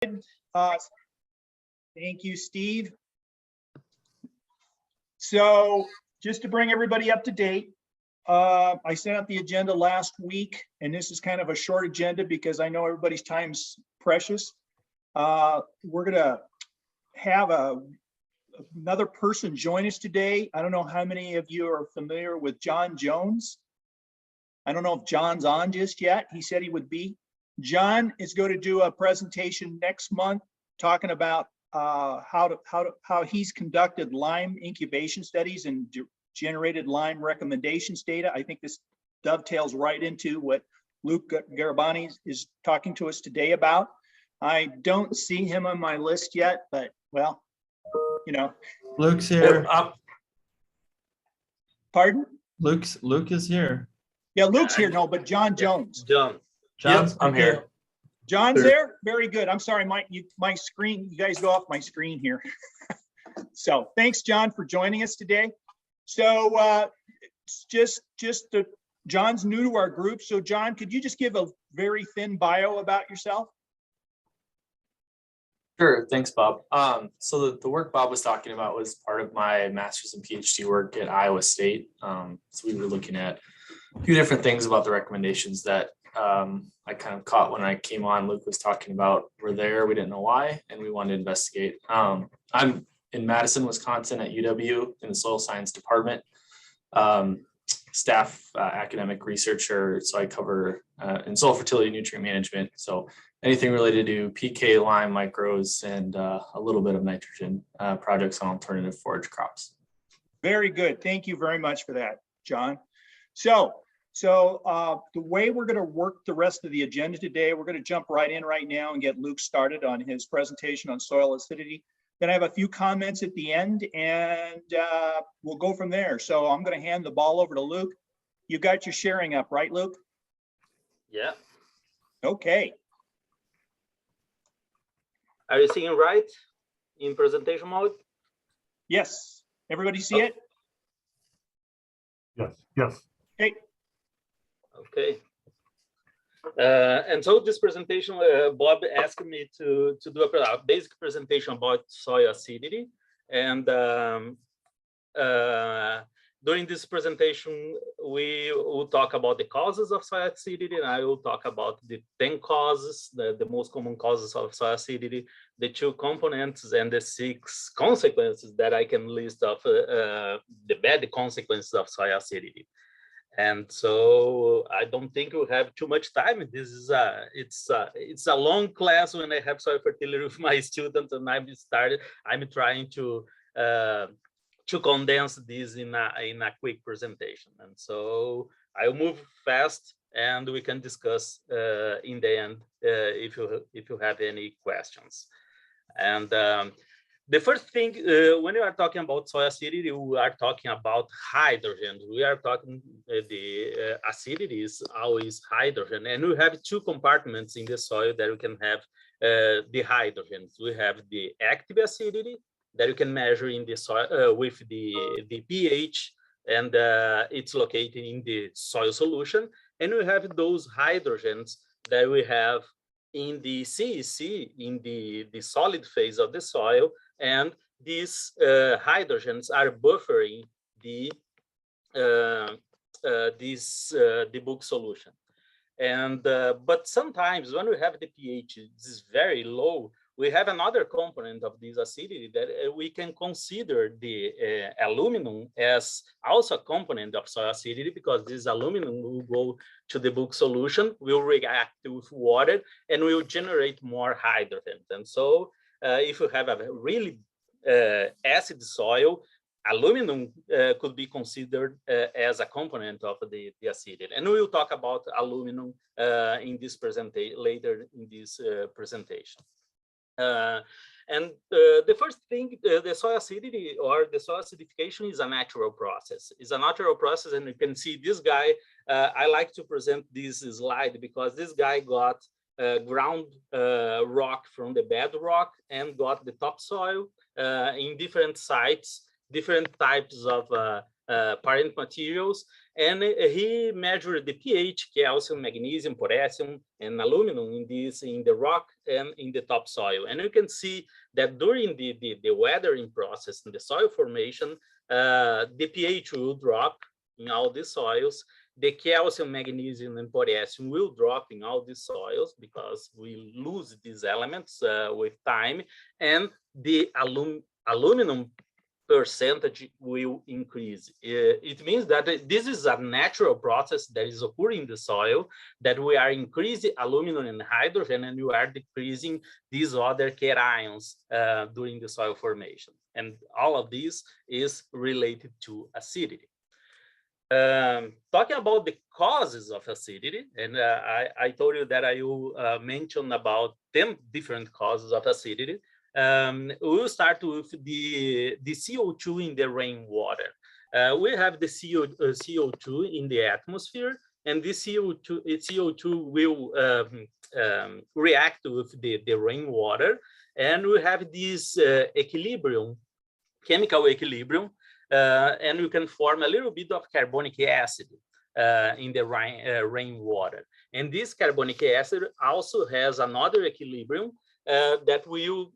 Thank you, Steve. So just to bring everybody up to date, I sent out the agenda last week, and this is kind of a short agenda because I know everybody's time's precious. We're gonna have another person join us today. I don't know how many of you are familiar with John Jones. I don't know if John's on just yet. He said he would be. John is going to do a presentation next month talking about how he's conducted Lyme incubation studies and generated Lyme recommendations data. I think this dovetails right into what Luke Gatiboni is talking to us today about. I don't see him on my list yet, but well, you know. Luke's here. Pardon? Luke is here. Yeah, Luke's here. No, but John Jones. John's John's yep, I'm here. John's there? Very good. I'm sorry, my screen, you guys go off my screen here. So thanks, John, for joining us today. So John's new to our group. So John, could you just give a very thin bio about yourself? Sure, thanks, Bob. So the work Bob was talking about was part of my master's and PhD work at Iowa State. So we were looking at a few different things about the recommendations that I kind of caught when I came on. Luke was talking about were there, we didn't know why, and we wanted to investigate. I'm in Madison, Wisconsin at UW in the soil science department. Staff academic researcher, so I cover in soil fertility nutrient management. So anything related to PK, Lyme, micros, and a little bit of nitrogen projects on alternative forage crops. Very good. Thank you very much for that, John. So the way we're going to work the rest of the agenda today, we're going to jump right in right now and get Luke started on his presentation on soil acidity. Then I have a few comments at the end, and we'll go from there. So I'm going to hand the ball over to Luke. You got your sharing up, right, Luke? Yeah. Okay. Are you seeing right in presentation mode? Yes. Everybody see it? Yes. Okay. Okay. And so this presentation, Bob asked me to do a basic presentation about soil acidity. And during this presentation, we will talk about the causes of soil acidity, and I will talk about the 10 causes, the most common causes of soil acidity, the 2 components, and the 6 consequences that I can list of the bad consequences of soil acidity. And so I don't think we'll have too much time. This is it's a long class when I have soil fertility with my students, and I'm trying to condense this in a quick presentation. And so I'll move fast, and we can discuss in the end if you have any questions. And the first thing, when you are talking about soil acidity, we are talking about hydrogen. We are talking, the acidity is always hydrogen. And we have 2 compartments in the soil that we can have the hydrogens. We have the active acidity that you can measure in the soil with the pH, and it's located in the soil solution. And we have those hydrogens that we have in the CEC, in the solid phase of the soil. And these hydrogens are buffering the bulk solution. And but sometimes when we have the pH is very low, we have another component of this acidity that we can consider the aluminum as also a component of soil acidity, because this aluminum will go to the bulk solution, will react with water, and will generate more hydrogen. And so if you have a really acid soil, aluminum could be considered as a component of the acidity. And we will talk about aluminum in this presentation later in this presentation. And the first thing, the soil acidity or the soil acidification is a natural process. It's a natural process, and you can see this guy. I like to present this slide because this guy got ground rock from the bedrock and got the topsoil in different sites, different types of parent materials, and he measured the pH, calcium, magnesium, potassium, and aluminum in the rock and in the topsoil. And you can see that during the weathering process in the soil formation, the pH will drop in all the soils. The calcium, magnesium, and potassium will drop in all the soils because we lose these elements with time, and the aluminum percentage will increase. It means that this is a natural process that is occurring in the soil, that we are increasing aluminum and hydrogen, and we are decreasing these other cations during the soil formation. And all of this is related to acidity. Talking about the causes of acidity, and I told you that I will mention about 10 different causes of acidity. We'll start with the CO2 in the rainwater. We have the CO2 in the atmosphere, and this CO2 will react with the rainwater, and we have this equilibrium, chemical equilibrium, and we can form a little bit of carbonic acid in the rainwater. And this carbonic acid also has another equilibrium that will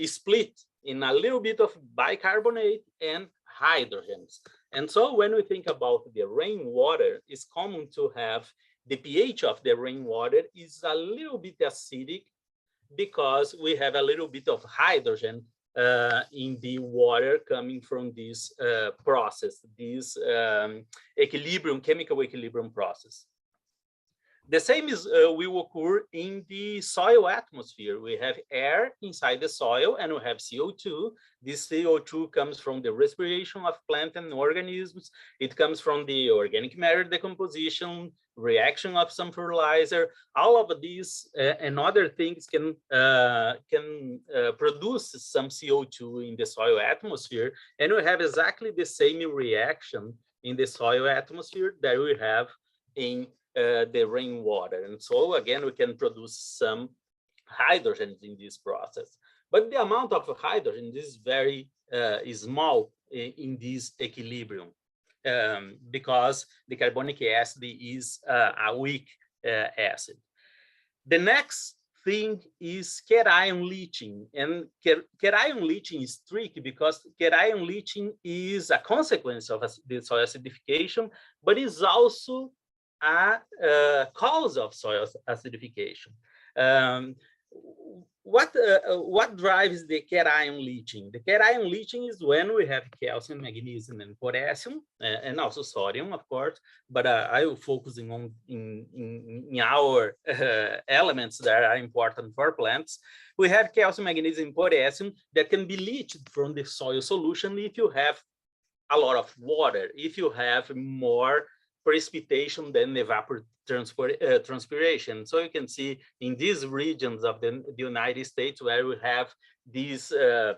split in a little bit of bicarbonate and hydrogens. And so when we think about the rainwater, it's common to have the pH of the rainwater is a little bit acidic because we have a little bit of hydrogen in the water coming from this process, this chemical equilibrium process. The same will occur in the soil atmosphere. We have air inside the soil and we have CO2. This CO2 comes from the respiration of plant and organisms. It comes from the organic matter decomposition, reaction of some fertilizer. All of these and other things can produce some CO2 in the soil atmosphere. And we have exactly the same reaction in the soil atmosphere that we have in the rainwater. And so again, we can produce some hydrogen in this process. But the amount of hydrogen is very small in this equilibrium because the carbonic acid is a weak acid. The next thing is cation leaching. And cation leaching is tricky because cation leaching is a consequence of the soil acidification, but is also a cause of soil acidification. What drives the cation leaching? The cation leaching is when we have calcium, magnesium, and potassium, and also sodium, of course. But I will focusing on in our elements that are important for plants. We have calcium, magnesium, and potassium that can be leached from the soil solution if you have a lot of water, if you have more precipitation than evapotranspiration. So you can see in these regions of the United States where we have these, the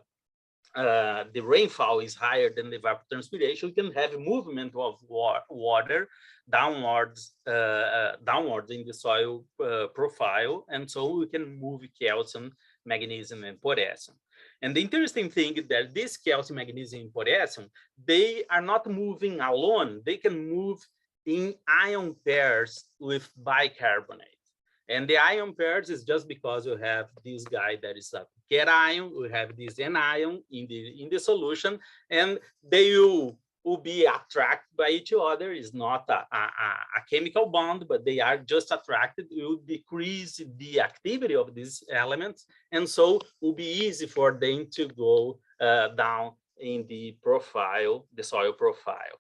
rainfall is higher than the evapotranspiration, we can have a movement of water downwards in the soil profile. And so we can move calcium, magnesium, and potassium. And the interesting thing is that this calcium, magnesium, and potassium, they are not moving alone. They can move in ion pairs with bicarbonate. And the ion pairs is just because you have this guy that is a cation, we have this anion in the solution, and they will be attracted by each other. It's not a chemical bond, but they are just attracted. It will decrease the activity of these elements, and so it will be easy for them to go down in the profile, the soil profile.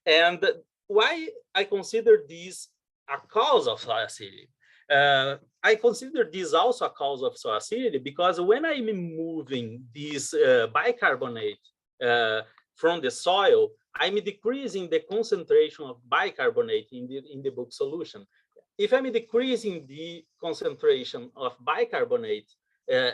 And why I consider this a cause of soil acidity? I consider this also a cause of soil acidity because when I'm moving this bicarbonate from the soil, I'm decreasing the concentration of bicarbonate in the bulk solution. If I'm decreasing the concentration of bicarbonate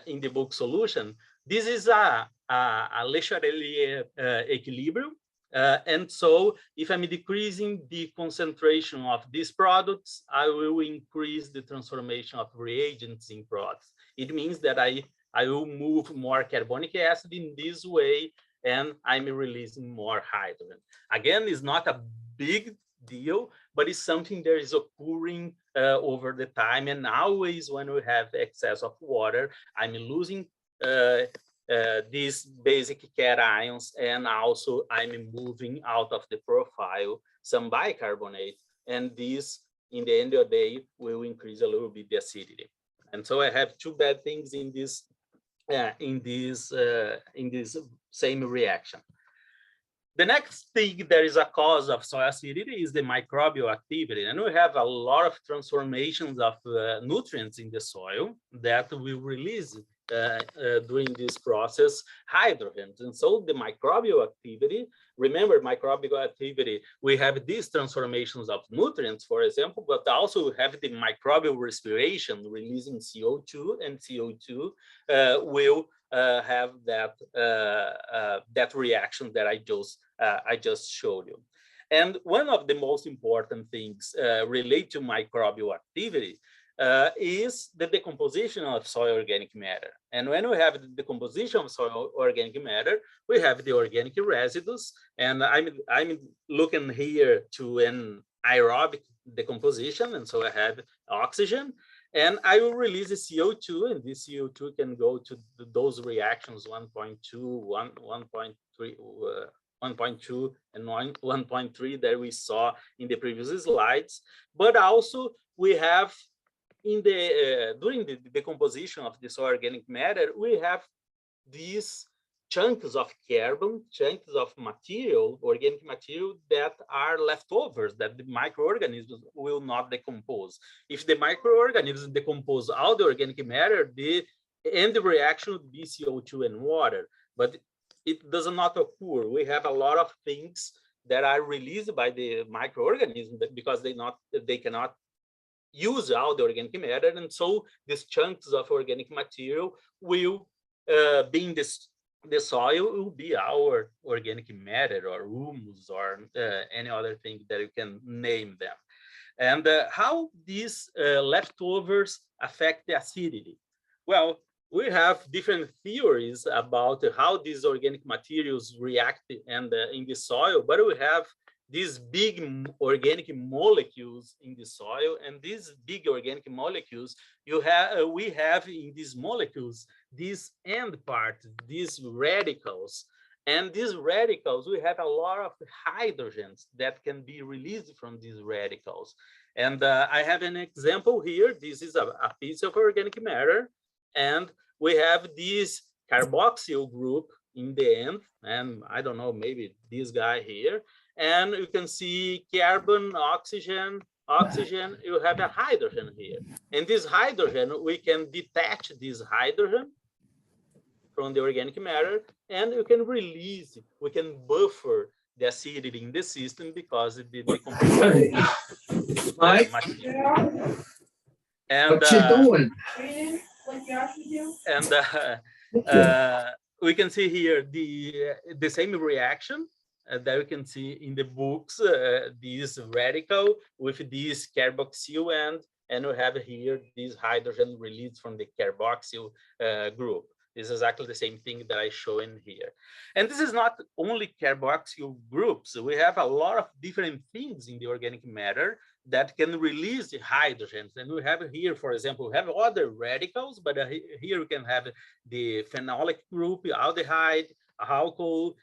in the bulk solution, this is a Le Chatelier equilibrium. And so if I'm decreasing the concentration of these products, I will increase the transformation of reagents in products. It means that I will move more carbonic acid in this way, and I'm releasing more hydrogen. Again, it's not a big deal, but it's something that is occurring over the time. And always when we have excess of water, I'm losing these basic cations, and also I'm moving out of the profile some bicarbonate, and this, in the end of the day, will increase a little bit the acidity. And so I have two bad things in this same reaction. The next thing that is a cause of soil acidity is the microbial activity. And we have a lot of transformations of nutrients in the soil that will release during this process hydrogens. And so the microbial activity, remember microbial activity, we have these transformations of nutrients, for example, but also we have the microbial respiration releasing CO2, and CO2 will have that reaction that I just showed you. And one of the most important things relate to microbial activity is the decomposition of soil organic matter. And when we have the decomposition of soil organic matter, we have the organic residues. And I'm looking here to an aerobic decomposition. And so I have oxygen, and I will release the CO2, and this CO2 can go to those reactions 1.2, 1.3, 1.2 and 1.3 that we saw in the previous slides. But also we have in the during the decomposition of this organic matter, we have these chunks of carbon, chunks of material, organic material that are leftovers that the microorganisms will not decompose. If the microorganisms decompose all the organic matter, the end reaction would be CO2 and water, but it does not occur. We have a lot of things that are released by the microorganisms because they cannot use all the organic matter, and so these chunks of organic material will be in the soil, will be our organic matter or humus or any other thing that you can name them. And how these leftovers affect the acidity? Well, we have different theories about how these organic materials react and in the soil, but we have these big organic molecules in the soil, and these big organic molecules, we have in these molecules these end parts, these radicals, and these radicals, we have a lot of hydrogens that can be released from these radicals. And I have an example here. This is a piece of organic matter, and we have this carboxyl group in the end, and I don't know, maybe this guy here. And you can see carbon, oxygen, you have a hydrogen here. And this hydrogen, we can detach this hydrogen from the organic matter, and you can release it. We can buffer the acidity in the system because the decomposition. Mike, and, what you doing? And we can see here the same reaction that you can see in the books, this radical with this carboxyl end, and we have here this hydrogen released from the carboxyl group. This is exactly the same thing that I show in here. And this is not only carboxyl groups. We have a lot of different things in the organic matter that can release the hydrogens. And we have here, for example, we have other radicals, but here we can have the phenolic group, aldehyde, alcohol,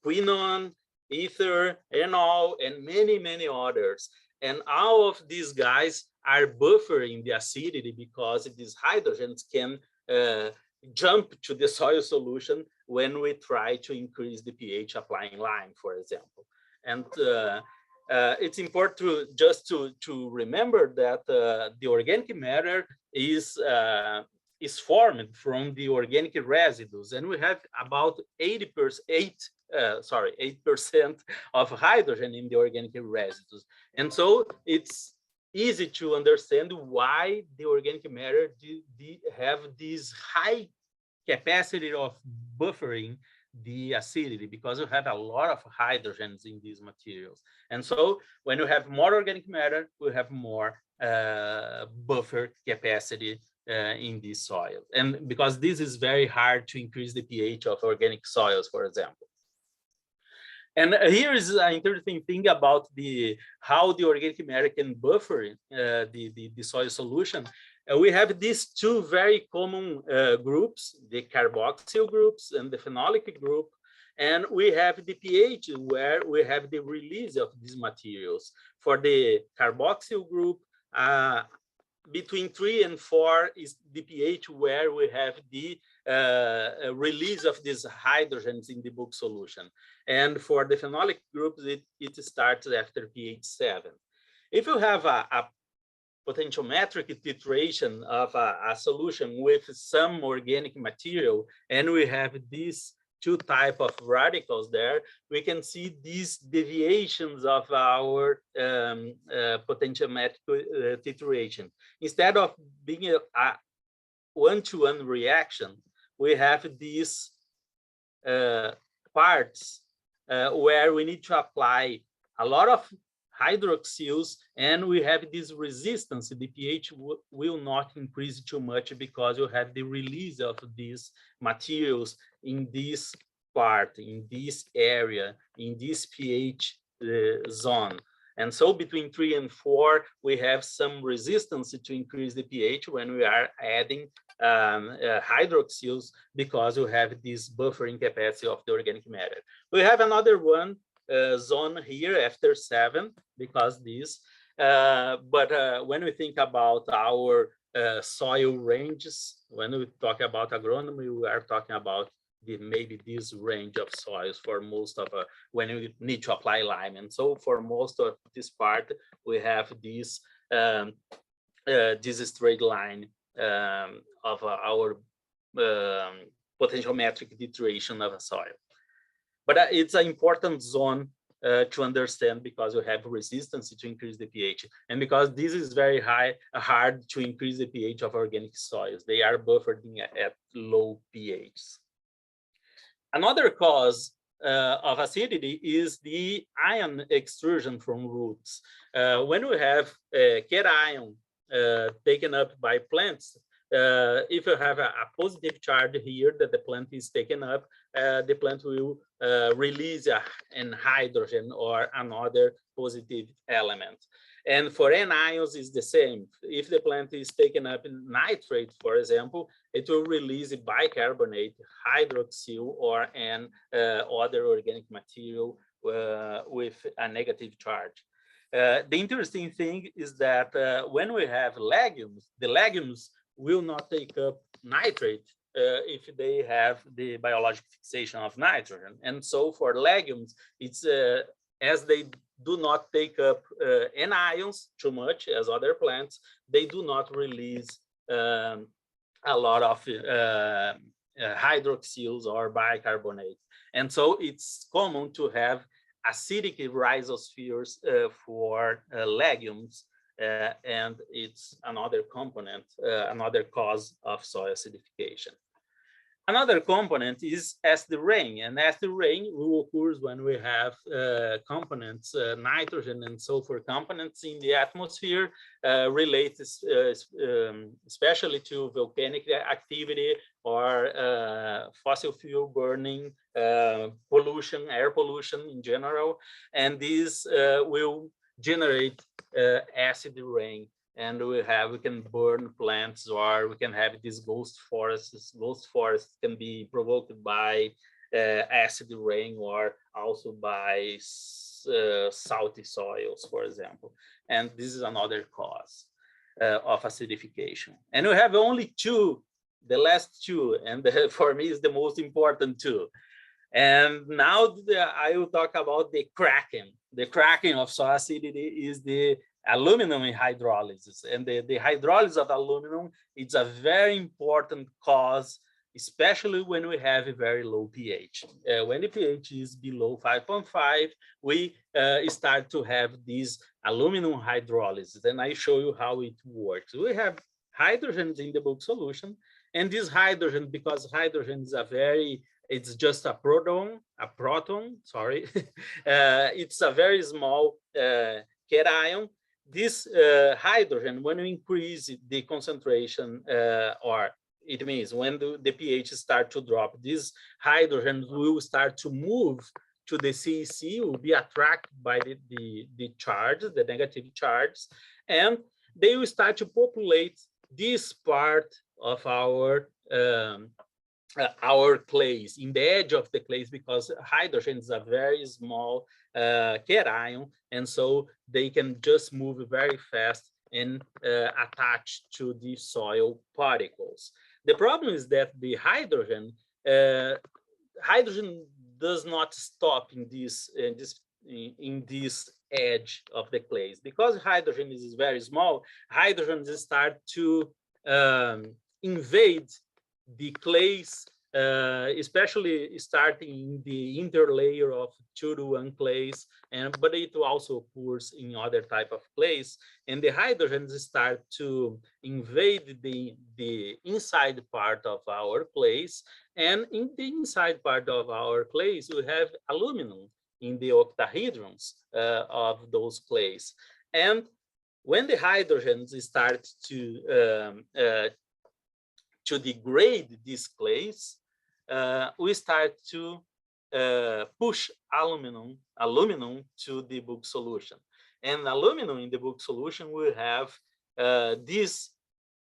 quinone, ether, enol, and many, many others. And all of these guys are buffering the acidity because these hydrogens can jump to the soil solution when we try to increase the pH applying lime, for example. And it's important to remember that the organic matter is formed from the organic residues, and we have about 8% of hydrogen in the organic residues. And so it's easy to understand why the organic matter have this high capacity of buffering the acidity, because you have a lot of hydrogens in these materials. And so when you have more organic matter, we have more buffer capacity in these soils. And because this is very hard to increase the pH of organic soils, for example. And here is an interesting thing about how the organic matter can buffer the soil solution. We have these two very common groups, the carboxyl groups and the phenolic group. And we have the pH where we have the release of these materials. For the carboxyl group, between 3 and 4 is the pH where we have the release of these hydrogens in the bulk solution. And for the phenolic groups, it starts after pH 7. If you have a potentiometric titration of a solution with some organic material, and we have these two types of radicals there, we can see these deviations of our potentiometric titration. Instead of being a one-to-one reaction, we have these parts where we need to apply a lot of hydroxyls, and we have this resistance. The pH will not increase too much because you have the release of these materials in this part, in this area, in this pH zone. And so between 3 and 4, we have some resistance to increase the pH when we are adding hydroxyls, because you have this buffering capacity of the organic matter. We have another one zone here after 7, because this, but when we think about our soil ranges, when we talk about agronomy, we are talking about maybe this range of soils for most of when we need to apply lime. And so for most of this part, we have this this straight line of our potentiometric titration of a soil. But it's an important zone to understand, because you have resistance to increase the pH, and because this is very hard to increase the pH of organic soils. They are buffered at low pHs. Another cause of acidity is the ion extrusion from roots. When we have cation taken up by plants, if you have a positive charge here that the plant is taken up, the plant will release an hydrogen or another positive element. And for anions, is the same. If the plant is taken up in nitrate, for example, it will release bicarbonate, hydroxyl, or an other organic material with a negative charge. The interesting thing is that when we have legumes, the legumes will not take up nitrate if they have the biological fixation of nitrogen. And so for legumes, it's as they do not take up anions too much as other plants, they do not release a lot of hydroxyls or bicarbonate. And so it's common to have acidic rhizospheres for legumes, and it's another component, another cause of soil acidification. Another component is acid rain, and acid rain occurs when we have components, nitrogen and sulfur components in the atmosphere related especially to volcanic activity or fossil fuel burning, pollution, air pollution in general, and these will generate acid rain. And we can burn plants, or we can have these ghost forests. Ghost forests can be provoked by acid rain, or also by salty soils, for example. And this is another cause of acidification. And we have only two, the last two, and for me is the most important two. And now I will talk about the cracking. The cracking of soil acidity is the aluminum hydrolysis, and the hydrolysis of aluminum is a very important cause, especially when we have a very low pH. When the pH is below 5.5, we start to have this aluminum hydrolysis, and I show you how it works. We have hydrogens in the bulk solution, and this hydrogen, because hydrogen is it's just a proton, sorry. It's a very small cation. this hydrogen, when you increase the concentration, or it means when the pH start to drop, these hydrogens will start to move to the CEC, will be attracted by the charges, the negative charges, and they will start to populate this part of our clays, in the edge of the clays, because hydrogen is a very small cation, and so they can just move very fast and attach to the soil particles. The problem is that the hydrogen does not stop in this edge of the clays, because hydrogen is very small. Hydrogen start to invade the clays, especially starting in the interlayer of 2-to-1 clays, but it also occurs in other type of clays, and the hydrogens start to invade the inside part of our clays, and in the inside part of our clays we have aluminum in the octahedrons of those clays, and when the hydrogens start to degrade these clays, we start to push aluminum to the bulk solution. And aluminum in the bulk solution will have this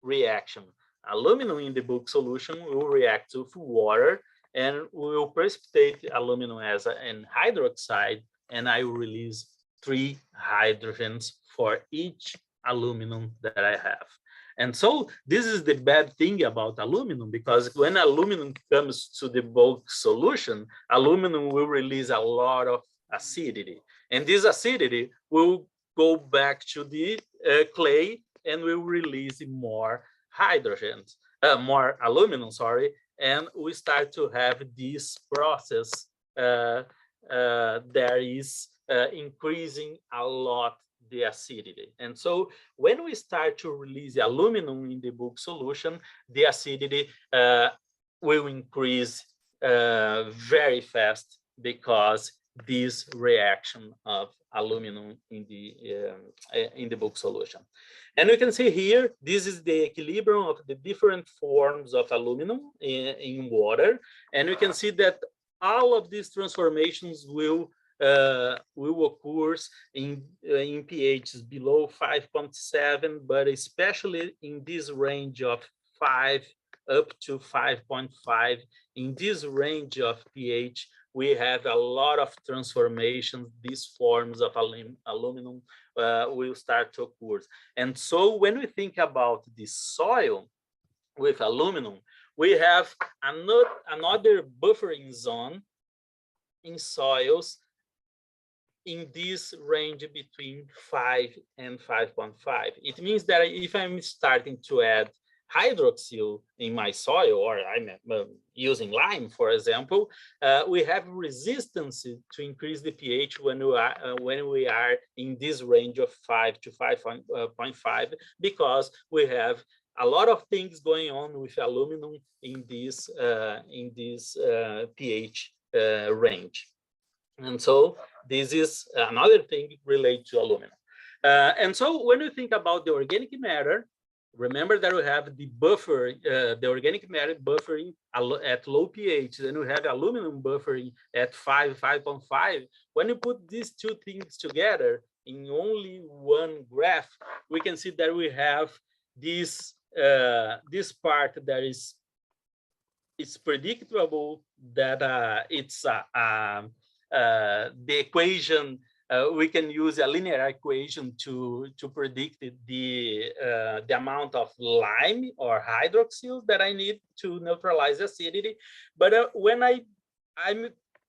reaction. Aluminum in the bulk solution will react with water and will precipitate aluminum as an hydroxide, and I will release 3 hydrogens for each aluminum that I have. And so this is the bad thing about aluminum, because when aluminum comes to the bulk solution, aluminum will release a lot of acidity. And this acidity will go back to the clay and will release more hydrogens, more aluminum, sorry, and we start to have this process that is increasing a lot the acidity. And so when we start to release the aluminum in the bulk solution, the acidity will increase very fast, because this reaction of aluminum in the bulk solution. And we can see here, this is the equilibrium of the different forms of aluminum in water. And we can see that all of these transformations will occur in pHs below 5.7, but especially in this range of 5 up to 5.5. In this range of pH, we have a lot of transformations. These forms of aluminum will start to occur. And so when we think about the soil with aluminum, we have another buffering zone in soils in this range between 5 and 5.5. It means that if I'm starting to add hydroxyl in my soil, or I'm using lime, for example, we have resistance to increase the pH when we are in this range of 5 to 5.5, because we have a lot of things going on with aluminum in this pH range. And so this is another thing related to aluminum. And so when we think about the organic matter, remember that we have the buffer, the organic matter buffering at low pH, then we have aluminum buffering at 5.5. When you put these two things together in only one graph, we can see that we have this part that it's predictable that it's the equation. We can use a linear equation to predict the amount of lime or hydroxyl that I need to neutralize acidity. But when I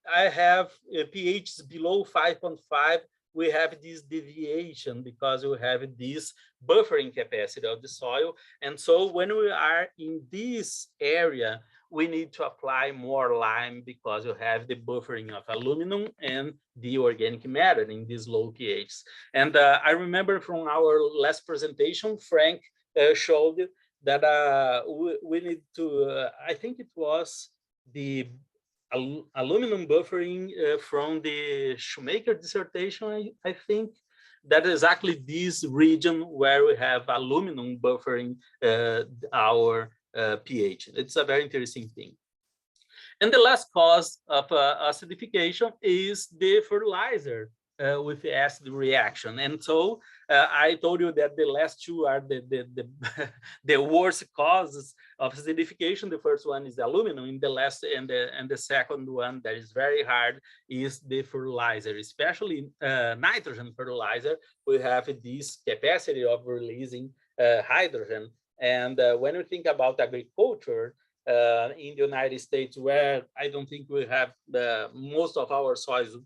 have pHs below 5.5, we have this deviation because we have this buffering capacity of the soil. And so when we are in this area, we need to apply more lime because you have the buffering of aluminum and the organic matter in these low pHs. And I remember from our last presentation, Frank showed that we need to, I think it was the aluminum buffering from the Shoemaker dissertation, I think, that is exactly this region where we have aluminum buffering our pH. It's a very interesting thing. And the last cause of acidification is the fertilizer with the acid reaction. And so I told you that the last two are the worst causes of acidification. The first one is the aluminum, and the second one that is very hard is the fertilizer, especially nitrogen fertilizer. We have this capacity of releasing hydrogen. And when we think about agriculture, in the United States, where I don't think we have most of our soils,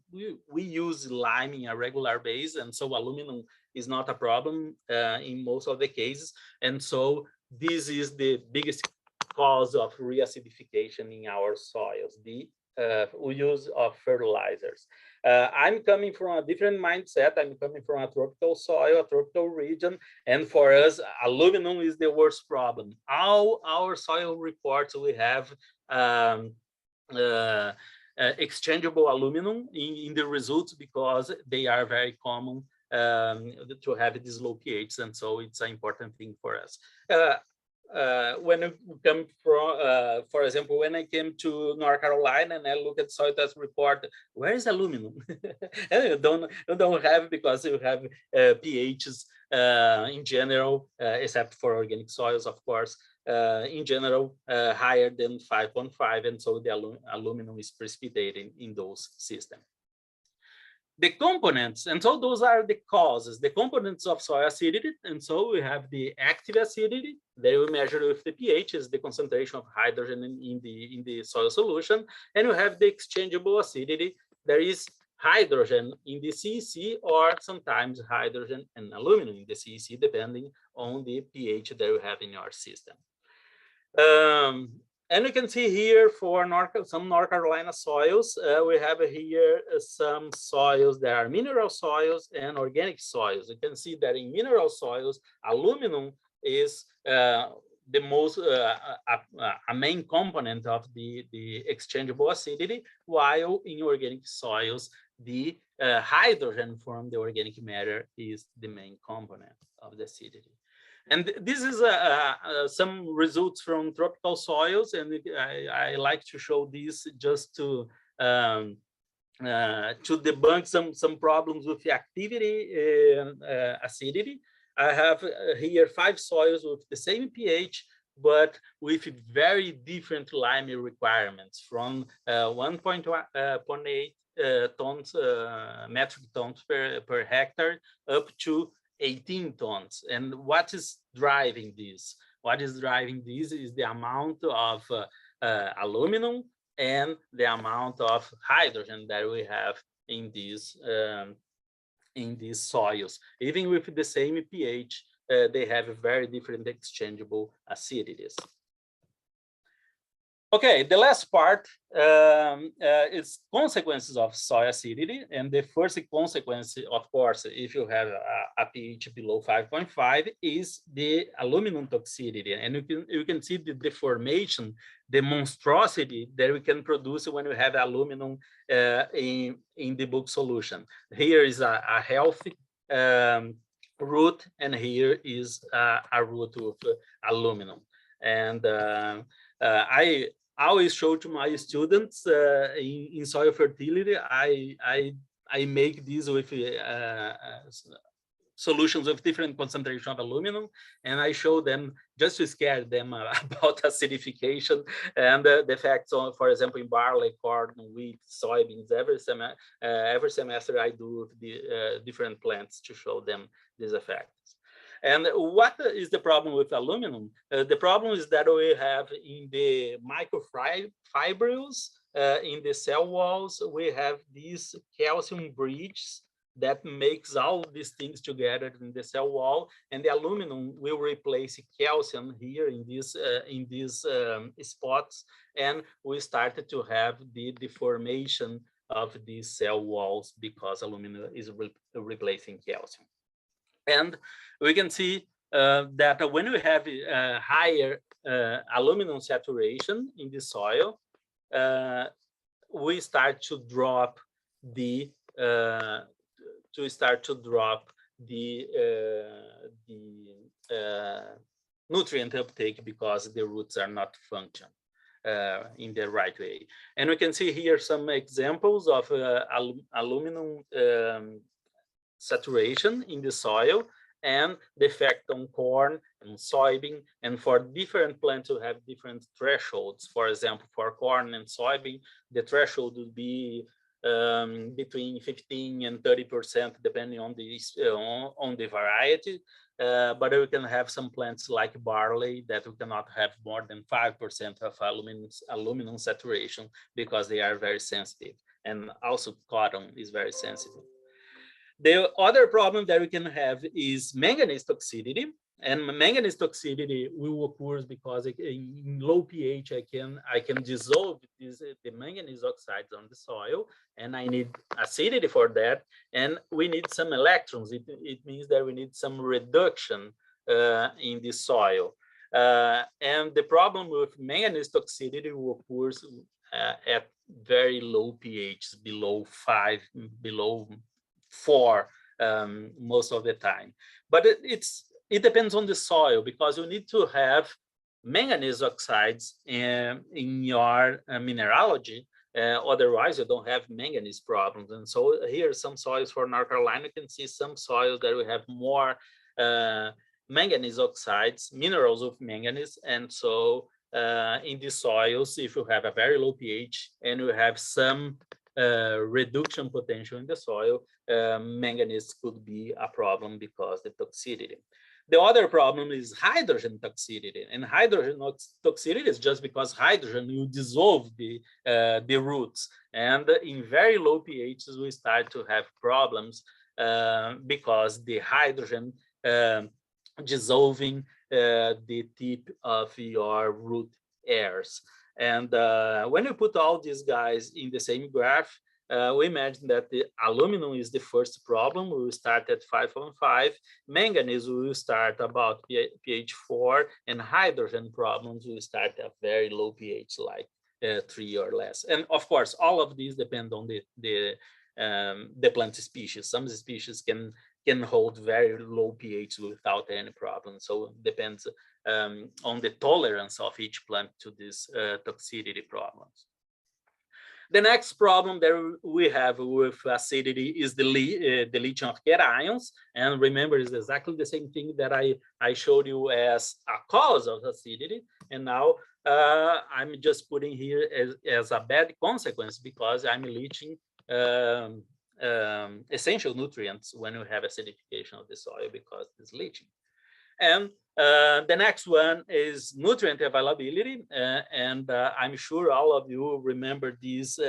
we use lime in a regular basis, and so aluminum is not a problem in most of the cases. And so this is the biggest cause of reacidification in our soils, the use of fertilizers. I'm coming from a different mindset. I'm coming from a tropical soil, a tropical region, and for us, aluminum is the worst problem. All our soil reports, we have exchangeable aluminum in the results because they are very common to have these low pHs, and so it's an important thing for us. When we come from, for example, when I came to North Carolina and I look at soil test report, where is aluminum? And you don't have, because you have pHs in general, except for organic soils, of course, in general, higher than 5.5, and so the aluminum is precipitating in those systems. The components, and so those are the causes, the components of soil acidity. And so we have the active acidity that we measure with the pH, is the concentration of hydrogen in the soil solution. And we have the exchangeable acidity. There is hydrogen in the CEC, or sometimes hydrogen and aluminum in the CEC, depending on the pH that we have in your system. And you can see here for some North Carolina soils, we have here some soils that are mineral soils and organic soils. You can see that in mineral soils, aluminum is the most a main component of the exchangeable acidity, while in organic soils, the hydrogen from the organic matter is the main component of the acidity. And this is some results from tropical soils, and I like to show this just to debunk some problems with the activity and acidity. I have here 5 soils with the same pH, but with very different lime requirements, from 1.8 tons, metric tons per hectare, up to 18 tons. And what is driving this? What is driving this is the amount of aluminum and the amount of hydrogen that we have in these soils. Even with the same pH, they have very different exchangeable acidities. Okay, the last part is consequences of soil acidity. And the first consequence, of course, if you have a pH below 5.5, is the aluminum toxicity. And you can see the deformation, the monstrosity that we can produce when we have aluminum in the bulk solution. Here is a healthy root, and here is a root with aluminum. And I always show to my students in soil fertility, I make these with solutions with different concentration of aluminum, and I show them just to scare them about acidification and the effects on, for example, in barley, corn, wheat, soybeans. Every semester I do the different plants to show them these effects. And what is the problem with aluminum? The problem is that we have in the microfibrils, in the cell walls, we have these calcium bridges that makes all these things together in the cell wall, and the aluminum will replace calcium here in these spots, and we started to have the deformation of these cell walls because aluminum is replacing calcium. And we can see that when we have higher aluminum saturation in the soil, we start to drop the nutrient uptake because the roots are not function in the right way. And we can see here some examples of aluminum saturation in the soil and the effect on corn and soybean. And for different plants, you have different thresholds. For example, for corn and soybean, the threshold would be between 15 and 30%, depending on the variety. But we can have some plants like barley that we cannot have more than 5% of aluminum saturation because they are very sensitive. And also cotton is very sensitive. The other problem that we can have is manganese toxicity. And manganese toxicity will occur because in low pH, I can dissolve the manganese oxides on the soil, and I need acidity for that. And we need some electrons. It means that we need some reduction in the soil. And the problem with manganese toxicity will occur at very low pHs, below 5, below 4 most of the time. But it depends on the soil, because you need to have manganese oxides in your mineralogy. Otherwise, you don't have manganese problems. And so here are some soils for North Carolina. You can see some soils that we have more manganese oxides, minerals of manganese. And so in these soils, if you have a very low pH and you have some reduction potential in the soil, manganese could be a problem because the toxicity. The other problem is hydrogen toxicity, and hydrogen toxicity is just because hydrogen will dissolve the roots, and in very low pHs we start to have problems because the hydrogen dissolving the tip of your root hairs. And when you put all these guys in the same graph, we imagine that the aluminum is the first problem. We will start at 5.5. Manganese will start about pH 4, and hydrogen problems will start at very low pH, like 3 or less. And of course, all of these depend on the plant species. Some species can hold very low pH without any problem. So it depends on the tolerance of each plant to these toxicity problems. The next problem that we have with acidity is the leaching of cations. And remember, it's exactly the same thing that I showed you as a cause of acidity. And now I'm just putting here as a bad consequence because I'm leaching essential nutrients when you have acidification of the soil because it's leaching. And the next one is nutrient availability, and I'm sure all of you remember this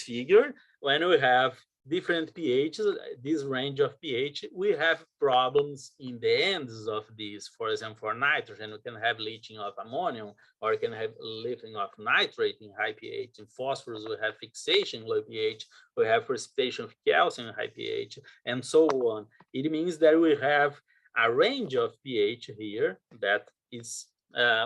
figure. When we have different pHs, this range of pH, we have problems in the ends of these. For example, for nitrogen, we can have leaching of ammonium, or we can have leaching of nitrate in high pH. In phosphorus, we have fixation in low pH. We have precipitation of calcium in high pH, and so on. It means that we have a range of pH here that is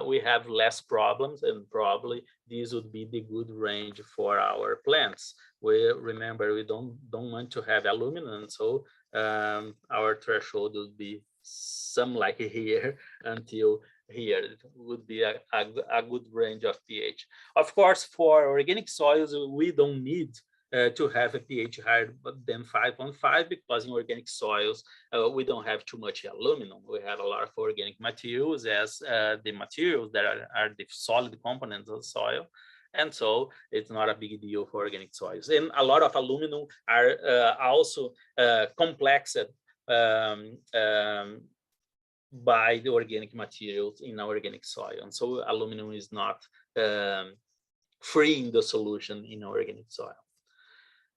we have less problems, and probably this would be the good range for our plants. We remember we don't want to have aluminum, so our threshold would be some like here until here. It would be a good range of pH. Of course, for organic soils, we don't need to have a pH higher than 5.5 because in organic soils we don't have too much aluminum. We have a lot of organic materials as the materials that are the solid components of the soil, and so it's not a big deal for organic soils. And a lot of aluminum are also complexed by the organic materials in our organic soil, and so aluminum is not free in the solution in organic soil.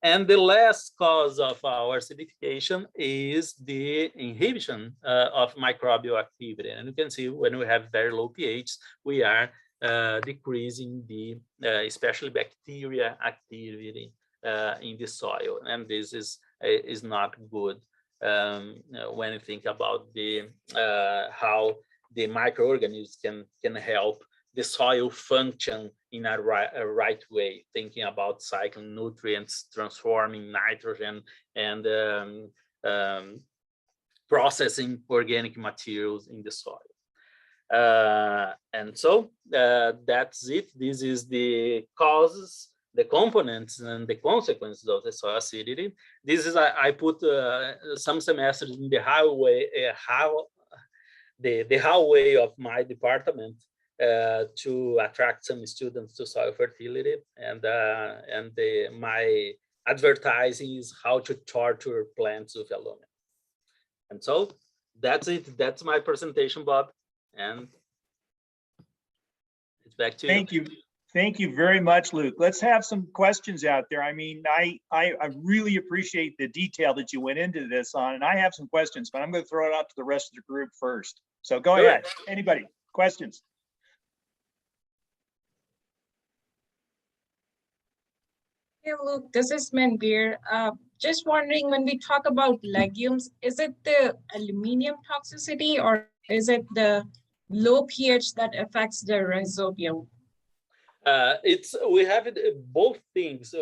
And the last cause of our acidification is the inhibition of microbial activity. And you can see when we have very low pH, we are decreasing the especially bacteria activity in the soil. And this is not good when you think about the how the microorganisms can help the soil function in a right way, thinking about cycling nutrients, transforming nitrogen, and processing organic materials in the soil. And so that's it. This is the causes, the components, and the consequences of the soil acidity. This is I put some semesters in the hallway, the hallway of my department to attract some students to soil fertility, and my advertising is how to torture plants with aluminum. And so that's it. That's my presentation, Bob. And it's back to you. Thank you. Thank you very much, Luke. Let's have some questions out there. I mean, I really appreciate the detail that you went into this on, and I have some questions, but I'm going to throw it out to the rest of the group first. So go ahead. Anybody, questions? Hey, Luke, this is Manbir. Just wondering, when we talk about legumes, is it the aluminum toxicity or is it the low pH that affects the rhizobium? We have both things.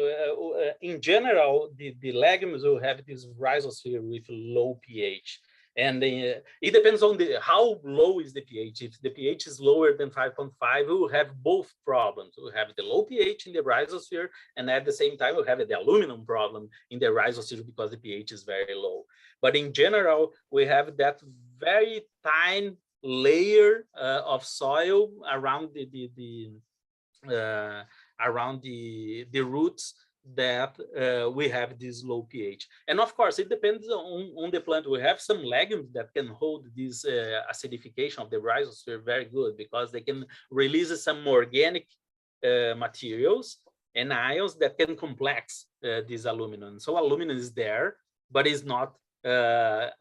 In general, the legumes will have this rhizosphere with low pH. And it depends on how low is the pH. If the pH is lower than 5.5, we will have both problems. We have the low pH in the rhizosphere, and at the same time, we have the aluminum problem in the rhizosphere because the pH is very low. But in general, we have that very thin layer of soil around the roots that we have this low pH. And of course, it depends on the plant. We have some legumes that can hold this acidification of the rhizosphere very good because they can release some organic materials and ions that can complex this aluminum. So aluminum is there, but it's not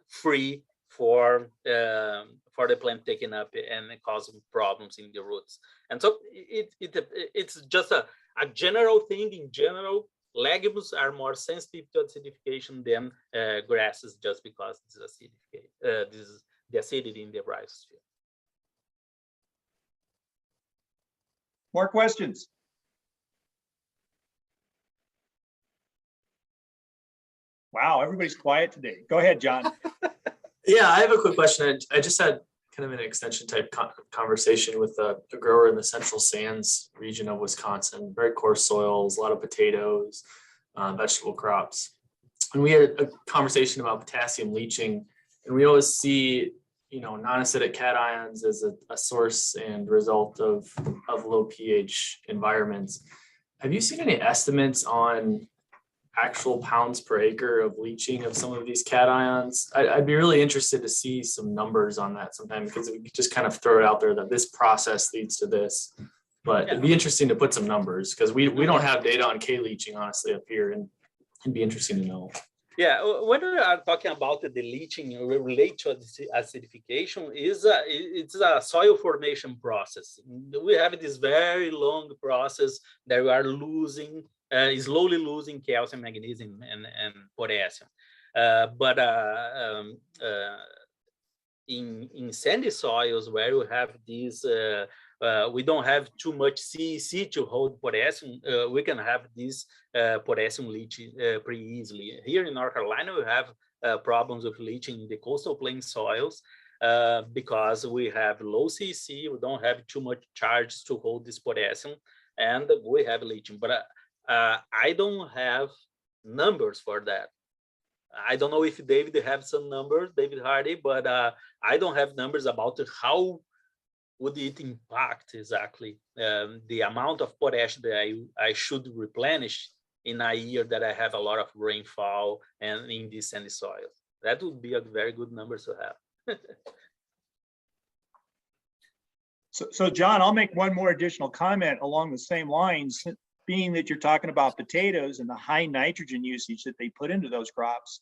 free for the plant taking up and causing problems in the roots. And so it's just a general thing. In general, legumes are more sensitive to acidification than grasses, just because this is the acidity in the rhizosphere. More questions? Wow, everybody's quiet today. Go ahead, John. Yeah, I have a quick question. I just had kind of an extension type conversation with a grower in the Central Sands region of Wisconsin, very coarse soils, a lot of potatoes, vegetable crops. And we had a conversation about potassium leaching, and we always see, non-acidic cations as a source and result of low pH environments. Have you seen any estimates on actual pounds per acre of leaching of some of these cations? I'd be really interested to see some numbers on that sometime, because we could just kind of throw it out there that this process leads to this. But it'd be interesting to put some numbers, because we don't have data on K-leaching, honestly, up here, and it'd be interesting to know. Yeah, when we are talking about the leaching related to acidification, it's a soil formation process. We have this very long process that we are losing, slowly losing calcium, magnesium, and potassium. But in sandy soils where we have these, we don't have too much CEC to hold potassium, we can have this potassium leaching pretty easily. Here in North Carolina, we have problems with leaching in the coastal plain soils because we have low CEC, we don't have too much charge to hold this potassium, and we have leaching. But I don't have numbers for that. I don't know if David has some numbers, David Hardy, but I don't have numbers about how would it impact exactly the amount of potash that I should replenish in a year that I have a lot of rainfall and in these sandy soils. That would be a very good number to have. So John, I'll make one more additional comment along the same lines, being that you're talking about potatoes and the high nitrogen usage that they put into those crops,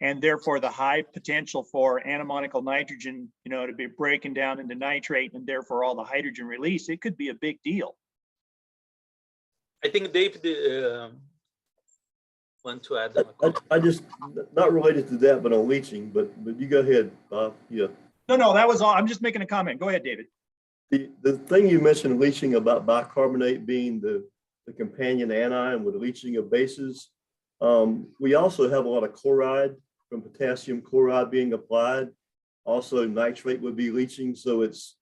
and therefore the high potential for ammonical nitrogen, to be breaking down into nitrate, and therefore all the hydrogen release, it could be a big deal. I think David want to add. I just, not related to that, but on leaching, but you go ahead, Bob. Yeah. No, that was all. I'm just making a comment. Go ahead, David. The thing you mentioned leaching about bicarbonate being the companion anion with leaching of bases. We also have a lot of chloride from potassium chloride being applied. Also, nitrate would be leaching. So it's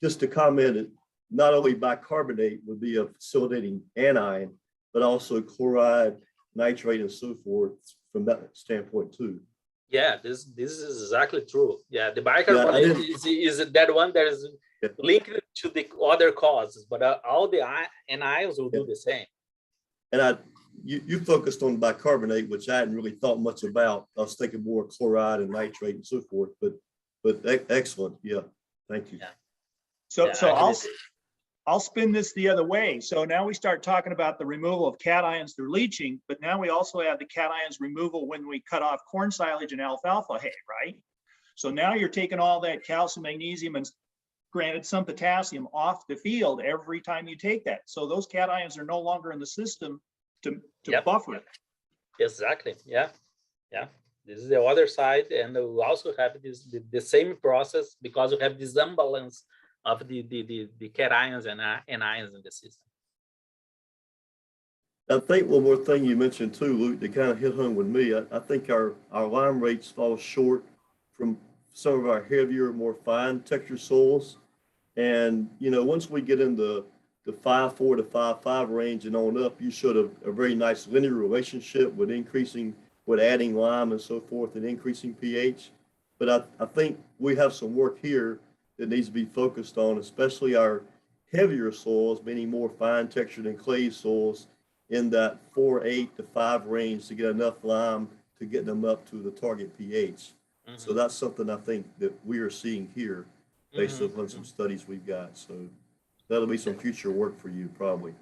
just to comment that not only bicarbonate would be a facilitating anion, but also chloride, nitrate, and so forth from that standpoint too. Yeah, this is exactly true. Yeah, the bicarbonate is that one that is linked to the other causes, but all the anions will do the same. And you focused on bicarbonate, which I hadn't really thought much about. I was thinking more chloride and nitrate and so forth, but excellent. Yeah, thank you. Yeah. So Yeah, I'll spin this the other way. So now we start talking about the removal of cations through leaching, but now we also have the cations removal when we cut off corn silage and alfalfa hay, right? So now you're taking all that calcium, magnesium, and granted some potassium off the field every time you take that. So those cations are no longer in the system to buffer it. Exactly. Yeah. Yeah. This is the other side, and we also have the same process because we have this imbalance of the cations and anions in the system. I think one more thing you mentioned too, Luke, that kind of hit home with me. I think our lime rates fall short from some of our heavier, more fine texture soils. And, you know, once we get into the 5.4 to 5.5 range and on up, you showed a very nice linear relationship with adding lime and so forth and increasing pH. But I think we have some work here that needs to be focused on, especially our heavier soils, meaning more fine textured and clay soils in that 4.8 to 5 range to get enough lime to get them up to the target pH. So that's something I think that we are seeing here based upon some studies we've got. So that'll be some future work for you probably.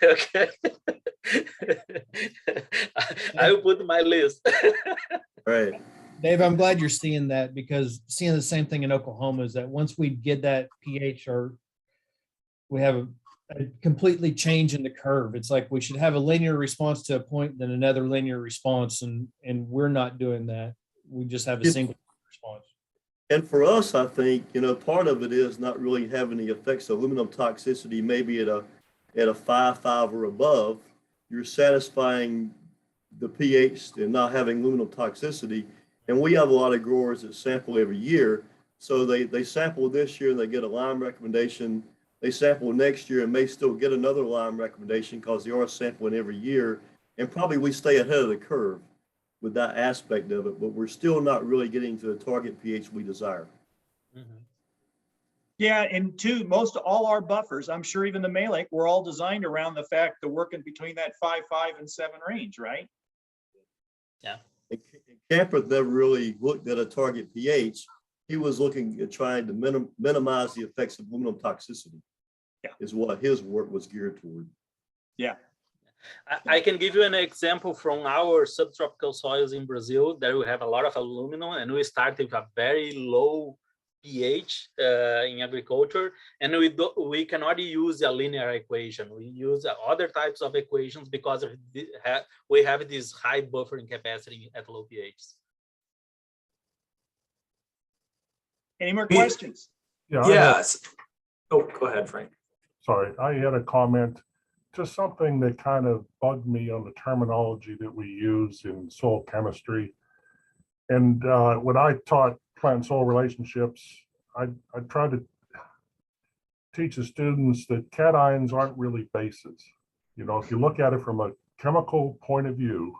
Okay. I will put my list. All right. Dave, I'm glad you're seeing that, because seeing the same thing in Oklahoma is that once we get that pH, or we have a completely change in the curve. It's like we should have a linear response to a point, then another linear response, and we're not doing that. We just have a single response. And for us, I think, you know, part of it is not really having the effects of aluminum toxicity, maybe at a 5.5 or above. You're satisfying the pH and not having aluminum toxicity. And we have a lot of growers that sample every year. So they sample this year and they get a lime recommendation. They sample next year and may still get another lime recommendation because they are sampling every year. And probably we stay ahead of the curve with that aspect of it, but we're still not really getting to the target pH we desire. Yeah, and two, most all our buffers, I'm sure even the Malek, were all designed around the fact they're working between that 5.5 and 7 range, right? Yeah. And Camper never really looked at a target pH. He was looking at trying to minimize the effects of aluminum toxicity. Yeah, is what his work was geared toward. Yeah. I can give you an example from our subtropical soils in Brazil that we have a lot of aluminum, and we start with a very low pH in agriculture, and we cannot use a linear equation. We use other types of equations because of we have this high buffering capacity at low pHs. Any more questions? Yeah. Yes. Oh, go ahead, Frank. Sorry, I had a comment. Just something that kind of bugged me on the terminology that we use in soil chemistry. And when I taught plant and soil relationships, I tried to teach the students that cations aren't really bases. You know, if you look at it from a chemical point of view,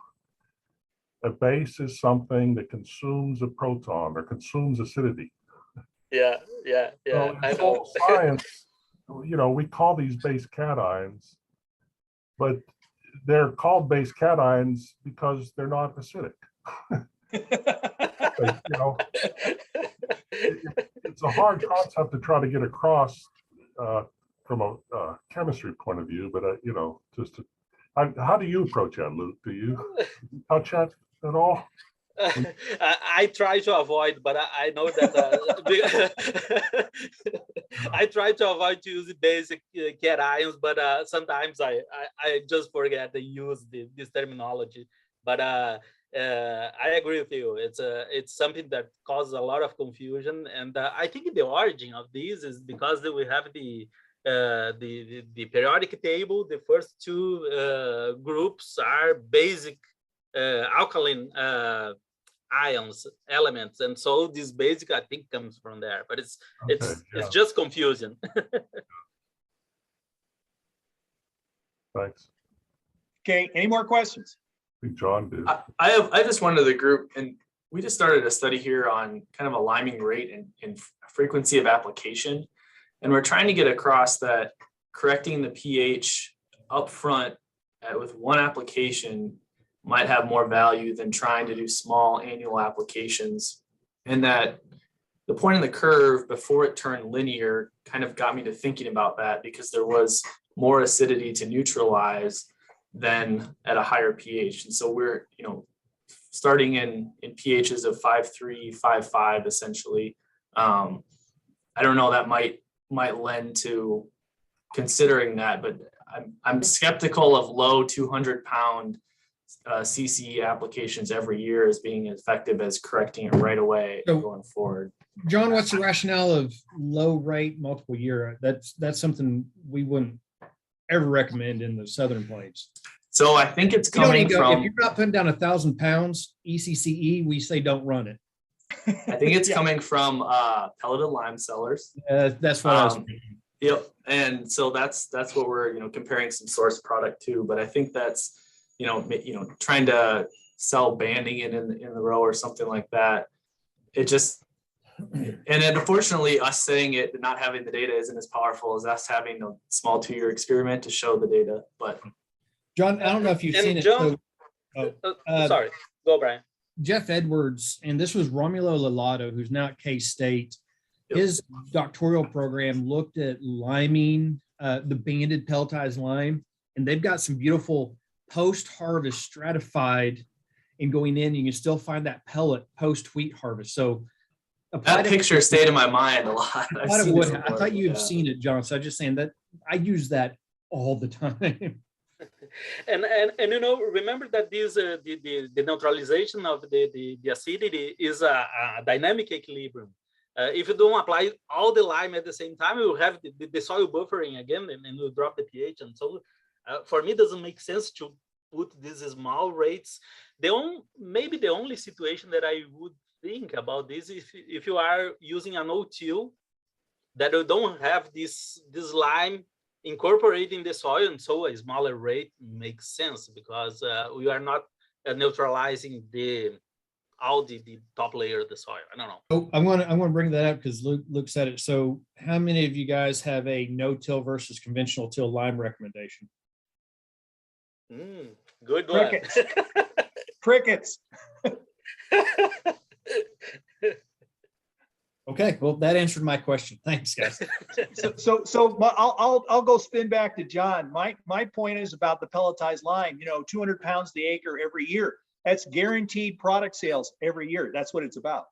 a base is something that consumes a proton or consumes acidity. Yeah. So I in know. soil science, you know, we call these base cations, but they're called base cations because they're not acidic. You know, it's a hard concept to try to get across from a chemistry point of view, but you know, how do you approach that, Luke? Do you touch that at all? I try to avoid, but I know that I try to avoid to use basic cations, but sometimes I just forget to use this terminology. But I agree with you. It's something that causes a lot of confusion, and I think the origin of this is because we have the periodic table. The first two groups are basic alkaline ions, elements, and so this basic I think comes from there. But it's yeah. just confusing. Thanks. Okay, any more questions? I think John did. I just wanted the group, and we just started a study here on kind of a liming rate and frequency of application. And we're trying to get across that correcting the pH upfront with one application might have more value than trying to do small annual applications. And that the point of the curve before it turned linear kind of got me to thinking about that, because there was more acidity to neutralize than at a higher pH. And so we're, starting in pHs of 5.3, 5.5 essentially. I don't know, that might lend to considering that, but I'm skeptical of low 200-pound CCE applications every year as being effective as correcting it right away going forward. John, what's the rationale of low rate multiple year? That's something we wouldn't ever recommend in the Southern Plains. So I think it's You don't coming need to go, if from, you're not putting down 1,000 pounds ECCE, we say don't run it. I think it's Yeah. coming from pelleted lime cellars. That's what I was Um, thinking. Yep, and so that's what we're comparing some source product to, but I think that's trying to sell banding it in the row or something like that. It just, and then unfortunately us saying it and not having the data isn't as powerful as us having a small 2-year experiment to show the data. But John, I don't know if you've And seen it. John- So, Sorry, go Brian. Jeff Edwards, and this was Romulo Lalato, who's now at K-State. Yep. His doctoral program looked at liming, the banded pelletized lime, and they've got some beautiful post-harvest stratified, and going in, you can still find that pellet post-wheat harvest. So that picture stayed in my mind a lot. I've seen it I before, thought you had yeah. seen it, John. So I'm just saying that I use that all the time. And remember that this the neutralization of the acidity is a dynamic equilibrium. If you don't apply all the lime at the same time, you will have the soil buffering again, and you drop the pH. And so, for me, it doesn't make sense to put these small rates. Maybe the only situation that I would think about this if you are using an no-till that you don't have this lime incorporating the soil, and so a smaller rate makes sense because we are not neutralizing all the top layer of the soil. I don't know. Oh, I'm gonna bring that up because Luke said it. So how many of you guys have a no-till versus conventional till lime recommendation? Good one. Crickets. Crickets. Okay, well, that answered my question. Thanks, guys. I'll go spin back to John. My point is about the pelletized lime, 200 pounds the acre every year. That's guaranteed product sales every year. That's what it's about.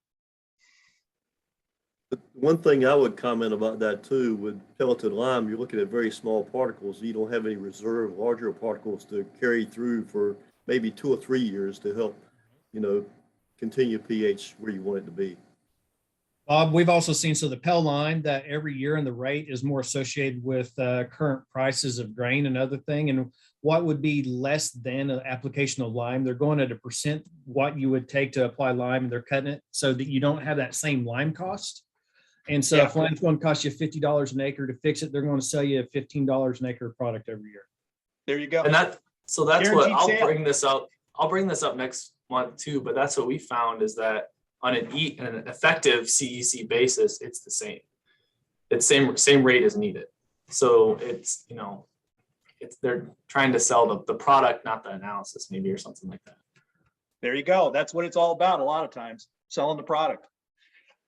But one thing I would comment about that too, with pelleted lime, you're looking at very small particles. You don't have any reserve larger particles to carry through for maybe 2 or 3 years to help, continue pH where you want it to be. Bob, we've also seen, so the Pell line that every year in the rate is more associated with current prices of grain and other thing. And what would be less than an application of lime, they're going at a percent what you would take to apply lime, and they're cutting it so that you don't have that same lime cost. And so if lime's going to cost you $50 an acre to fix it, they're going to sell you $15 an acre product every year. There you go. And that's Guaranteed what I'll sale. bring this up. I'll bring this up next month too, but that's what we found is that on an effective CEC basis, it's the same. It's same rate as needed. So it's, they're trying to sell the product, not the analysis maybe, or something like that. There you go. That's what it's all about a lot of times, selling the product.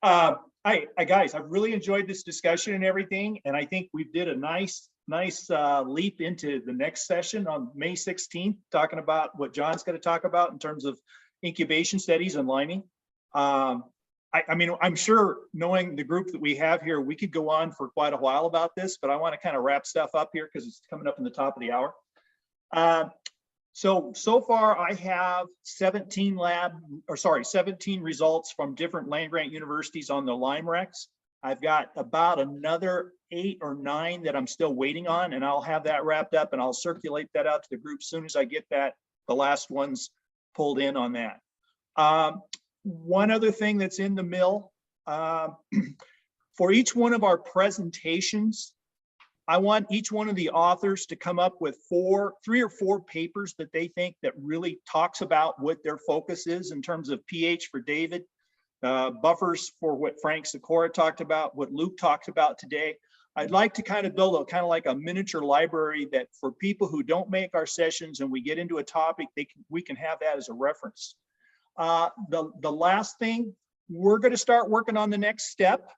Hi, guys, I've really enjoyed this discussion and everything. And I think we did a nice leap into the next session on May 16th, talking about what John's going to talk about in terms of incubation studies and liming. I mean, I'm sure knowing the group that we have here, we could go on for quite a while about this, but I want to kind of wrap stuff up here because it's coming up in the top of the hour. So far I have 17 results from different land grant universities on the lime recs. I've got about another 8 or 9 that I'm still waiting on, and I'll have that wrapped up and I'll circulate that out to the group as soon as I get the last ones pulled in on that. One other thing that's in the mill, for each one of our presentations, I want each one of the authors to come up with 3 or 4 papers that they think that really talks about what their focus is in terms of pH for David, buffers for what Frank Sikora talked about, what Luke talked about today. I'd like to kind of build a kind of like a miniature library that for people who don't make our sessions and we get into a topic, we can have that as a reference. The last thing, we're going to start working on the next step.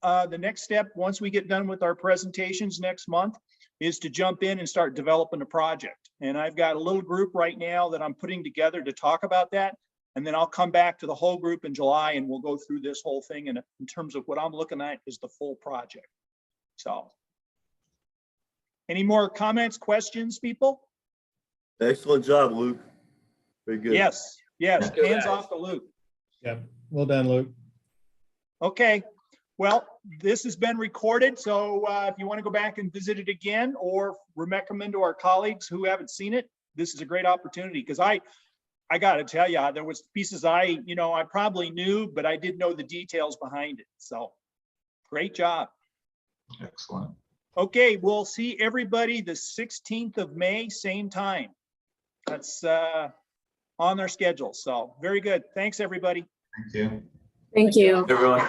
The next step, once we get done with our presentations next month, is to jump in and start developing a project. And I've got a little group right now that I'm putting together to talk about that. And then I'll come back to the whole group in July and we'll go through this whole thing in terms of what I'm looking at is the full project. So, any more comments, questions, people? Excellent job, Luke. Very good. Yes, yes, Thank you, hands guys. off to Luke. Yeah, well done, Luke. Okay, well, this has been recorded, so if you want to go back and visit it again or recommend to our colleagues who haven't seen it, this is a great opportunity because I got to tell you, there was pieces I probably knew, but I didn't know the details behind it. So great job. Excellent. Okay, we'll see everybody the 16th of May, same time. That's on their schedule. So very good. Thanks, everybody. Thank you. Thank you. Everyone.